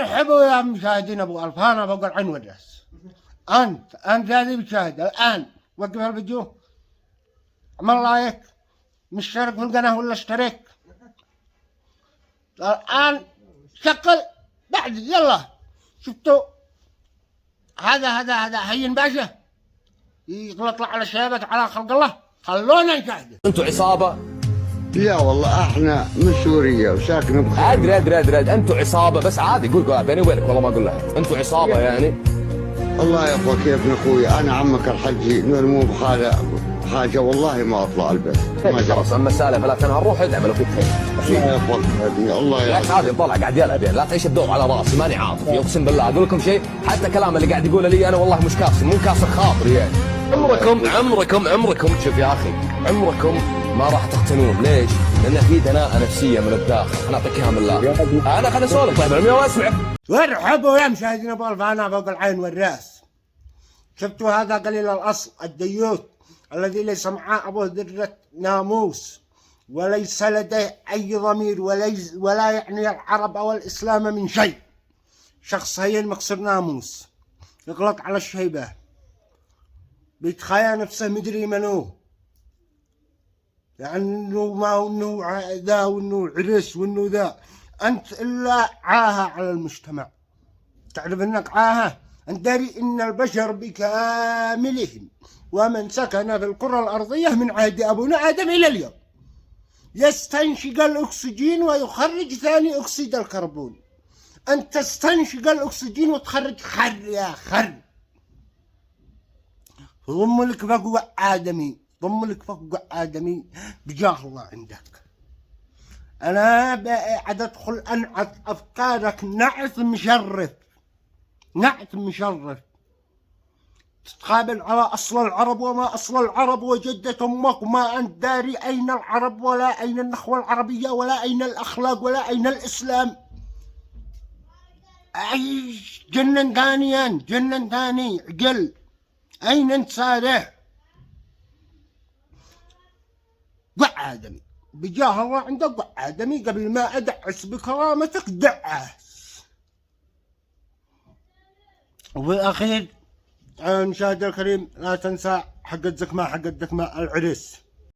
ارحبوا يا مشاهدين ابو الف، انا بقول عين والراس. انت هذه مشاهد الان، وقف الفيديو، اعمل لايك، مشترك في القناه ولا اشترك الان، شغل بعد يلا. شفتوا هذا هين باشا يطلع على شبابك على خلق الله. خلونا نشاهد. انتوا عصابه؟ لا والله احنا من سوريا وساكنه بخير. ادري انتوا عصابه، بس عادي قول بيني وبينك والله ما اقول لك انتوا عصابه يعني. الله يعفوك كيفنا اخوي، انا عمك الحجي مو بخاله حاجه والله ما اطلع البيت. خلاص اما السالفه فلا تنهار، روح ادعم لو فيك خير. الله يحفظك يا ابني، الله يعفوك. عادي طلع قاعد يلعب يعني، لا تعيش الدور على راسي، ماني عاطفي اقسم بالله. اقول لكم شيء، حتى كلام اللي قاعد يقوله لي انا والله مش كاسر، مو كاسر خاطري يعني. عمركم شوف يا اخي، عمركم ما راح تقتنون. ليش؟ لان في دناءه نفسيه من الداخل. انا اعطيك اياها من الله. انا خليني اسولف طيب عمي واسمع. وارحبوا يا مشاهدين ابو الف، انا فوق العين والراس. شفتوا هذا قليل الاصل الديوث الذي ليس معه ابوه ذره ناموس، وليس لديه اي ضمير، ولا يعني العرب او الاسلام من شيء. شخص هين مكسر ناموس، يغلط على الشيبه، بيتخيل نفسه مدري منو، يعني انه ما انه ذا وانه عرس وانه ذا. انت الا عاهه على المجتمع. تعرف انك عاهه؟ انت داري ان البشر بكاملهم ومن سكن في الكره الارضيه من عهد ابونا ادم الى اليوم يستنشق الاكسجين ويخرج ثاني اكسيد الكربون. انت تستنشق الاكسجين وتخرج خر يا خر. ضم لك فوق آدمي، ضم لك فوق آدمي بجاه الله عندك. أنا قاعد أدخل أنعت أفكارك نعت مشرف، نعت مشرف. تتقابل على أصل العرب وما أصل العرب وجدة أمك، وما أنت داري أين العرب ولا أين النخوة العربية ولا أين الأخلاق ولا أين الإسلام. عيش جنن ثانيا، جنن ثاني عقل. أين أنت صالح؟ قع آدمي بجاه الله عندك، قع آدمي قبل ما أدعس بكرامتك دعس. وفي الأخير مشاهد الكريم لا تنسى حق الزكمة، حق الدكمة العرس.